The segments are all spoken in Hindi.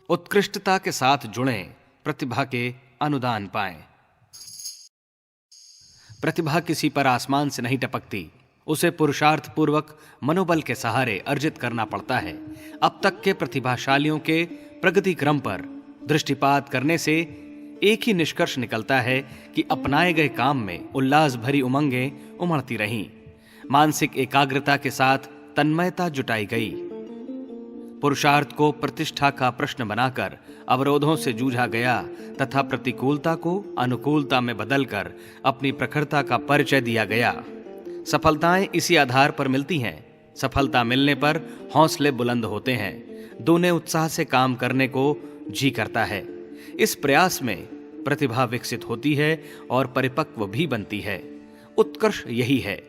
उत्कृष्टता के साथ जुड़ें, प्रतिभा के अनुदान पाएं। प्रतिभा किसी पर आसमान से नहीं टपकती, उसे पुरुषार्थ पूर्वक मनोबल के सहारे अर्जित करना पड़ता है। अब तक के प्रतिभाशालियों के प्रगति क्रम पर दृष्टिपात करने से एक ही निष्कर्ष निकलता है कि अपनाए गए काम में उल्लास भरी उमंगें उमड़ती रहीं, मानसिक एकाग्रता के साथ तन्मयता जुटाई गई। पुरुषार्थ को प्रतिष्ठा का प्रश्न बनाकर अवरोधों से जूझा गया तथा प्रतिकूलता को अनुकूलता में बदलकर अपनी प्रखरता का परिचय दिया गया। सफलताएं इसी आधार पर मिलती हैं। सफलता मिलने पर हौसले बुलंद होते हैं, दूने उत्साह से काम करने को जी करता है। इस प्रयास में प्रतिभा विकसित होती है और परिपक्व भी बनती है। उत्कर्ष यही है।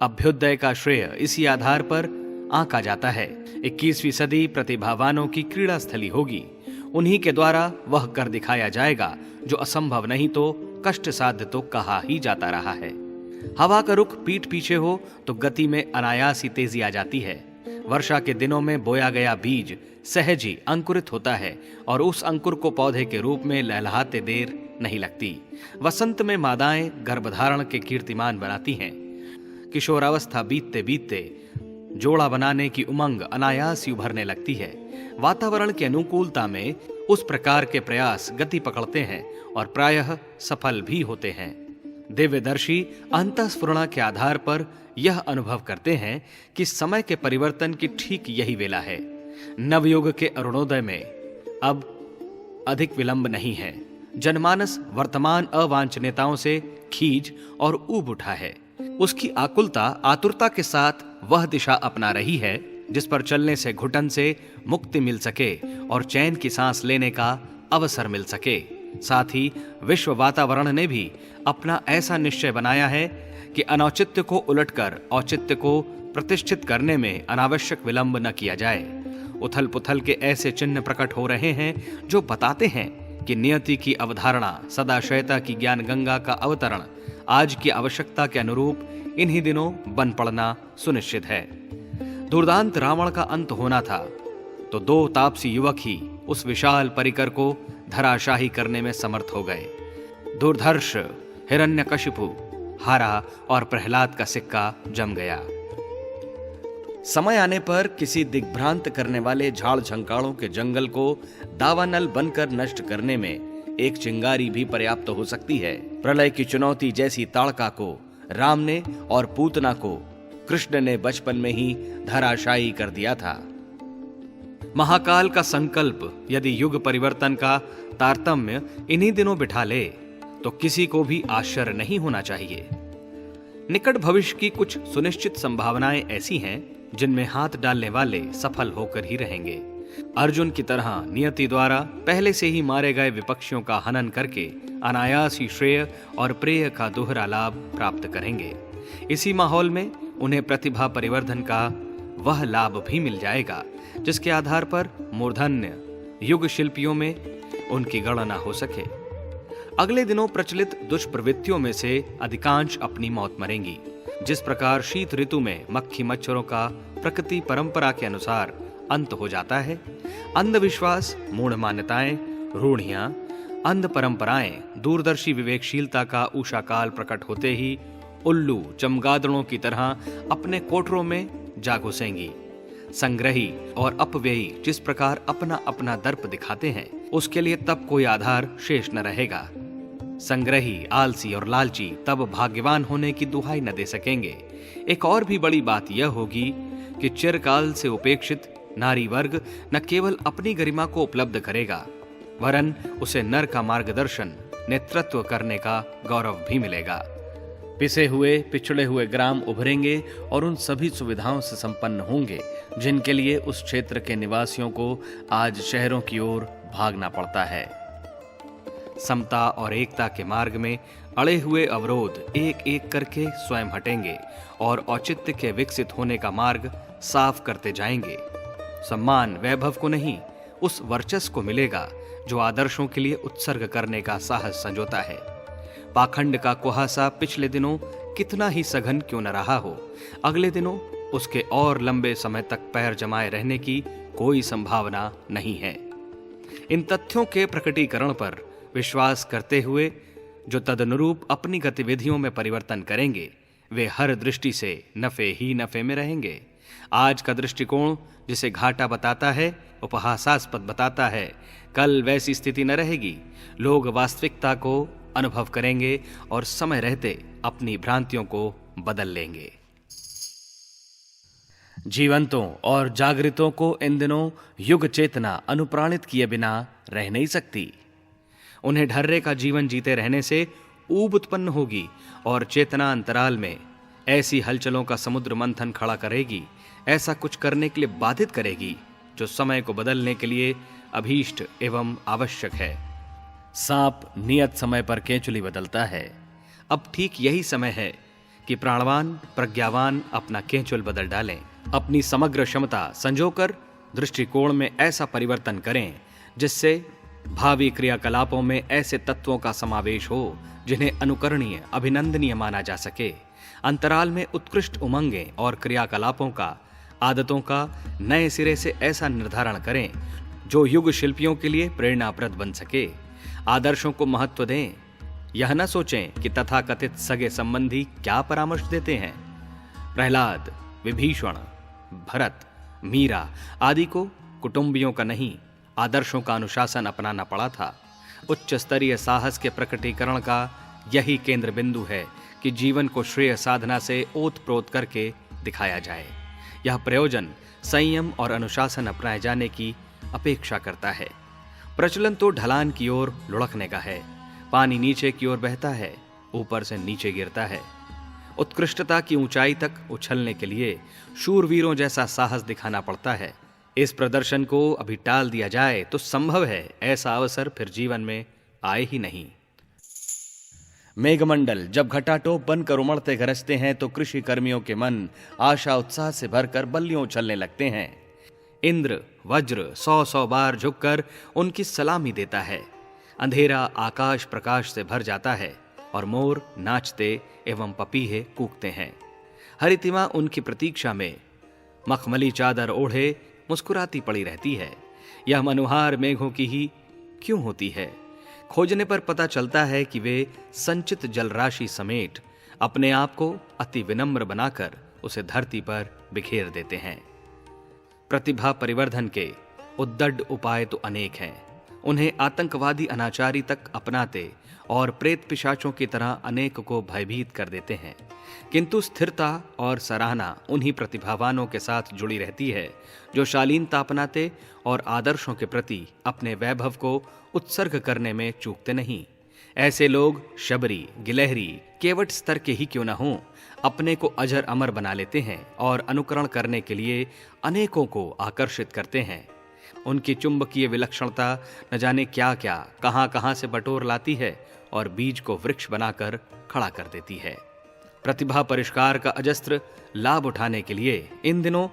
अभ्युदय का श्रेय इसी आधार पर आंका जाता है। 21वीं सदी प्रतिभावानों की क्रीड़ा स्थली होगी। उन्हीं के द्वारा वह कर दिखाया जाएगा जो असंभव नहीं तो कष्ट साध्य तो कहा ही जाता रहा है। हवा का रुख पीठ पीछे हो तो गति में अनायास ही तेजी आ जाती है। वर्षा के दिनों में बोया गया बीज सहज ही अंकुरित होता है और उस अंकुर को पौधे के रूप में लहलहाते देर नहीं लगती। वसंत में मादाएं गर्भधारण के कीर्तिमान बनाती हैं। किशोरावस्था बीतते बीतते जोड़ा बनाने की उमंग अनायास ही उभरने लगती है। वातावरण की अनुकूलता में उस प्रकार के प्रयास गति पकड़ते हैं और प्रायः सफल भी होते हैं। दिव्यदर्शी अंतःस्फुरणा के आधार पर यह अनुभव करते हैं कि समय के परिवर्तन की ठीक यही वेला है। नवयुग के अरुणोदय में अब अधिक विलंब नहीं है। जनमानस वर्तमान अवांछनीयताओं से खींच और ऊब उठा है। उसकी आकुलता आतुरता के साथ वह दिशा अपना रही है जिस पर चलने से घुटन से मुक्ति मिल सके और चैन की सांस लेने का अवसर मिल सके। साथ ही विश्व वातावरण ने भी अपना ऐसा निश्चय बनाया है कि अनौचित्य को उलटकर औचित्य को प्रतिष्ठित करने में अनावश्यक विलंब न किया जाए। उथल पुथल के ऐसे चिन्ह प्रकट हो रहे हैं जो बताते हैं कि नियति की अवधारणा सदाशयता की ज्ञान गंगा का अवतरण आज की आवश्यकता के अनुरूप इन्हीं दिनों बन पड़ना सुनिश्चित है। दुर्दांत रावण का अंत होना था तो 2 तापसी युवक ही उस विशाल परिकर को धराशाही करने में समर्थ हो गए। दुर्धर्ष हिरण्यकशिपु हारा और प्रहलाद का सिक्का जम गया। समय आने पर किसी दिग्भ्रांत करने वाले झाड़ झंकाड़ों के जंगल को दावानल बनकर नष्ट करने में एक चिंगारी भी पर्याप्त हो सकती है। प्रलय की चुनौती जैसी ताड़का को राम ने और पूतना को कृष्ण ने बचपन में ही धराशायी कर दिया था। महाकाल का संकल्प यदि युग परिवर्तन का तारतम्य इन्हीं दिनों बिठा ले तो किसी को भी आश्चर्य नहीं होना चाहिए। निकट भविष्य की कुछ सुनिश्चित संभावनाएं ऐसी हैं जिनमें हाथ डालने वाले सफल होकर ही रहेंगे। अर्जुन की तरह नियति द्वारा पहले से ही मारे गए विपक्षियों का हनन करके अनायास ही श्रेय और प्रेय का दोहरा लाभ प्राप्त करेंगे। इसी माहौल में उन्हें प्रतिभा परिवर्धन का वह लाभ भी मिल जाएगा जिसके आधार पर मूर्धन्य युग शिल्पियों में उनकी गणना हो सके। अगले दिनों प्रचलित दुष्प्रवृत्तियों में से अधिकांश अपनी मौत मरेंगी। जिस प्रकार शीत ऋतु में मक्खी मच्छरों का प्रकृति परंपरा के अनुसार अंत हो जाता है, अंधविश्वास, मूढ़ मान्यताएं, रूढ़ियां, अंध परंपराएं, दूरदर्शी विवेकशीलता का ऊषाकाल प्रकट होते ही उल्लू चमगादड़ों की तरह अपने कोठरों में जा घुसेंगी। संग्रही और अपव्ययी जिस प्रकार अपना अपना दर्प दिखाते हैं, उसके लिए तब कोई आधार शेष न रहेगा। संग्रही, आलसी और लालची तब भाग्यवान होने की दुहाई न दे सकेंगे। एक और भी बड़ी बात यह होगी कि चिरकाल से उपेक्षित नारी वर्ग न केवल अपनी गरिमा को उपलब्ध करेगा, वरन उसे नर का मार्गदर्शन, नेतृत्व करने का गौरव भी मिलेगा। पिसे हुए, पिछड़े हुए ग्राम उभरेंगे और उन सभी सुविधाओं से संपन्न होंगे जिनके लिए उस क्षेत्र के निवासियों को आज शहरों की ओर भागना पड़ता है। समता और एकता के मार्ग में अड़े हुए अवरोध एक एक करके स्वयं हटेंगे और औचित्य के विकसित होने का मार्ग साफ करते जाएंगे। सम्मान वैभव को नहीं, उस वर्चस्व को मिलेगा जो आदर्शों के लिए उत्सर्ग करने का साहस संजोता है। पाखंड का कुहासा पिछले दिनों कितना ही सघन क्यों न रहा हो, अगले दिनों उसके और लंबे समय तक पैर जमाए रहने की कोई संभावना नहीं है। इन तथ्यों के प्रकटीकरण पर विश्वास करते हुए जो तदनुरूप अपनी गतिविधियों में परिवर्तन करेंगे वे हर दृष्टि से नफे ही नफे में रहेंगे। आज का दृष्टिकोण जिसे घाटा बताता है, उपहासास्पद बताता है, कल वैसी स्थिति न रहेगी। लोग वास्तविकता को अनुभव करेंगे और समय रहते अपनी भ्रांतियों को बदल लेंगे। जीवंतों और जागृतों को इन दिनों युग चेतना अनुप्राणित किए बिना रह नहीं सकती। उन्हें ढर्रे का जीवन जीते रहने से ऊब उत्पन्न होगी और चेतना अंतराल में ऐसी हलचलों का समुद्र मंथन खड़ा करेगी, ऐसा कुछ करने के लिए बाधित करेगी जो समय को बदलने के लिए अभीष्ट एवं आवश्यक है। सांप नियत समय पर केंचुली बदलता है। अब ठीक यही समय है कि प्राणवान प्रज्ञावान अपना केंचुल बदल डालें, अपनी समग्र क्षमता संजोकर दृष्टिकोण में ऐसा परिवर्तन करें जिससे भावी क्रियाकलापों में ऐसे तत्वों का समावेश हो जिन्हें अनुकरणीय अभिनंदनीय माना जा सके। अंतराल में उत्कृष्ट उमंगें और क्रियाकलापों का, आदतों का नए सिरे से ऐसा निर्धारण करें जो युग शिल्पियों के लिए प्रेरणाप्रद बन सके। आदर्शों को महत्व दें, यह न सोचें कि तथाकथित सगे संबंधी क्या परामर्श देते हैं। प्रहलाद, विभीषण, भरत, मीरा आदि को कुटुंबियों का नहीं आदर्शों का अनुशासन अपनाना पड़ा था। उच्च स्तरीय साहस के प्रकटीकरण का यही केंद्र बिंदु है कि जीवन को श्रेय साधना से ओतप्रोत करके दिखाया जाए। यह प्रयोजन संयम और अनुशासन अपनाए जाने की अपेक्षा करता है। प्रचलन तो ढलान की ओर लुढ़कने का है। पानी नीचे की ओर बहता है, ऊपर से नीचे गिरता है। उत्कृष्टता की ऊंचाई तक उछलने के लिए शूरवीरों जैसा साहस दिखाना पड़ता है। इस प्रदर्शन को अभी टाल दिया जाए तो संभव है ऐसा अवसर फिर जीवन में आए ही नहीं। मेघमंडल जब घटाटोप बनकर उमड़ते गरजते हैं तो कृषि कर्मियों के मन आशा उत्साह से भरकर बल्लियों उछलने लगते हैं। इंद्र वज्र 100 बार झुककर उनकी सलामी देता है। अंधेरा आकाश प्रकाश से भर जाता है और मोर नाचते एवं पपीहे कूकते हैं। हरितिमा उनकी प्रतीक्षा में मखमली चादर ओढ़े मुस्कुराती पड़ी रहती है। यह मनुहार मेघों की ही क्यों होती है? खोजने पर पता चलता है कि वे संचित जलराशि समेट अपने आप को अति विनम्र बनाकर उसे धरती पर बिखेर देते हैं। प्रतिभा परिवर्धन के उद्दंड उपाय तो अनेक हैं। उन्हें आतंकवादी अनाचारी तक अपनाते और प्रेत पिशाचों की तरह अनेक को भयभीत कर देते हैं, किंतु स्थिरता और सराहना उन्हीं प्रतिभावानों के साथ जुड़ी रहती है जो शालीनता अपनाते और आदर्शों के प्रति अपने वैभव को उत्सर्ग करने में चूकते नहीं। ऐसे लोग शबरी गिलहरी केवट स्तर के ही क्यों न हों, अपने को अजर अमर बना लेते हैं और अनुकरण करने के लिए अनेकों को आकर्षित करते हैं। उनकी चुंबकीय विलक्षणता न जाने क्या क्या कहां से बटोर लाती है और बीज को वृक्ष बनाकर खड़ा कर देती है। प्रतिभा परिष्कार का अजस्त्र लाभ उठाने के लिए इन दिनों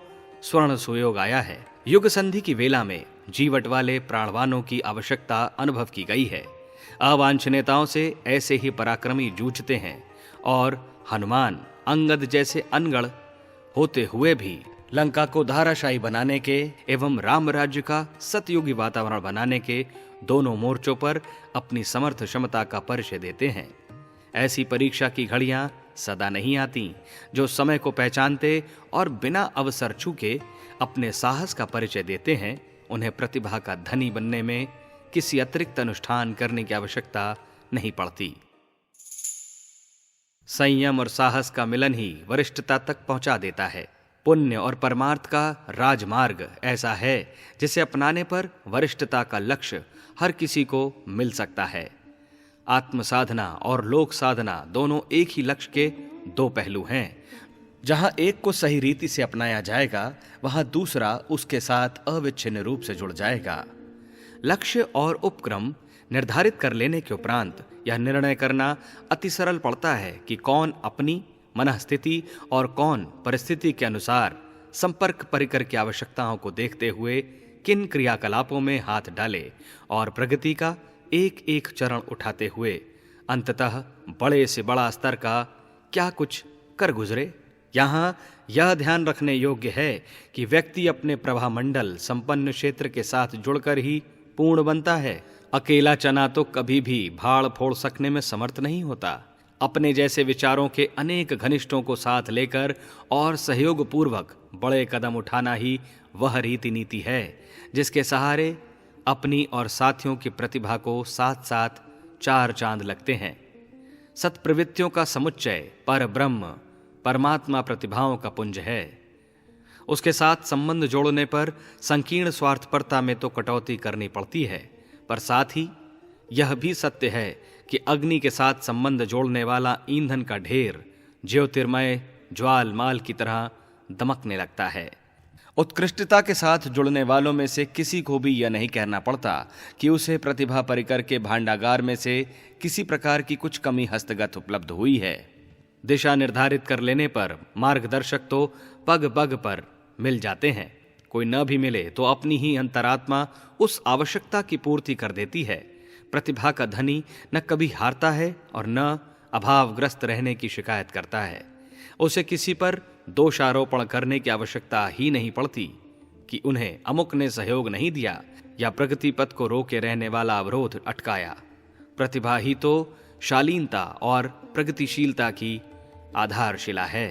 स्वर्ण सुयोग आया है। युग संधि की वेला में जीवट वाले प्राणवानों की आवश्यकता अनुभव की गई है। अवांछनीयताओं से ऐसे ही पराक्रमी जूझते हैं और हनुमान अंगद जैसे अनगढ़ होते हुए भी लंका को धाराशाही बनाने के एवं राम राज्य का सतयुगी वातावरण बनाने के दोनों मोर्चों पर अपनी समर्थ क्षमता का परिचय देते हैं। ऐसी परीक्षा की घड़ियां सदा नहीं आती। जो समय को पहचानते और बिना अवसर चूके अपने साहस का परिचय देते हैं, उन्हें प्रतिभा का धनी बनने में किसी अतिरिक्त अनुष्ठान करने की आवश्यकता नहीं पड़ती। संयम और साहस का मिलन ही वरिष्ठता तक पहुंचा देता है। पुण्य और परमार्थ का राजमार्ग ऐसा है जिसे अपनाने पर वरिष्ठता का लक्ष्य हर किसी को मिल सकता है। आत्म साधना और लोक साधना दोनों एक ही लक्ष्य के दो पहलू हैं। जहां एक को सही रीति से अपनाया जाएगा, वहां दूसरा उसके साथ अविच्छिन्न रूप से जुड़ जाएगा। लक्ष्य और उपक्रम निर्धारित कर लेने के उपरांत यह निर्णय करना अति सरल पड़ता है कि कौन अपनी मनःस्थिति और कौन परिस्थिति के अनुसार संपर्क परिकर की आवश्यकताओं को देखते हुए किन क्रियाकलापों में हाथ डाले और प्रगति का एक एक चरण उठाते हुए अंततः बड़े से बड़ा स्तर का क्या कुछ कर गुजरे। यहाँ यह ध्यान रखने योग्य है कि व्यक्ति अपने प्रभामंडल संपन्न क्षेत्र के साथ जुड़कर ही पूर्ण बनता है। अकेला चना तो कभी भी भाड़ फोड़ सकने में समर्थ नहीं होता। अपने जैसे विचारों के अनेक घनिष्ठों को साथ लेकर और सहयोग पूर्वक बड़े कदम उठाना ही वह रीति नीति है जिसके सहारे अपनी और साथियों की प्रतिभा को साथ साथ चार चांद लगते हैं। सत्प्रवृत्तियों का समुच्चय पर ब्रह्म परमात्मा प्रतिभाओं का पुंज है। उसके साथ संबंध जोड़ने पर संकीर्ण स्वार्थपरता में तो कटौती करनी पड़ती है, पर साथ ही यह भी सत्य है कि अग्नि के साथ संबंध जोड़ने वाला ईंधन का ढेर ज्योतिर्मय ज्वालमाल की तरह दमकने लगता है। उत्कृष्टता के साथ जुड़ने वालों में से किसी को भी यह नहीं कहना पड़ता कि उसे प्रतिभा परिकर के भांडागार में से किसी प्रकार की कुछ कमी हस्तगत उपलब्ध हुई है। दिशा निर्धारित कर लेने पर मार्गदर्शक तो पग पग पर मिल जाते हैं। कोई न भी मिले तो अपनी ही अंतरात्मा उस आवश्यकता की पूर्ति कर देती है। प्रतिभा का धनी न कभी हारता है और न अभावग्रस्त रहने की शिकायत करता है। उसे किसी पर दोषारोपण करने की आवश्यकता ही नहीं पड़ती कि उन्हें अमुक ने सहयोग नहीं दिया या प्रगति पथ को रोके रहने वाला अवरोध अटकाया। प्रतिभा ही तो शालीनता और प्रगतिशीलता की आधारशिला है।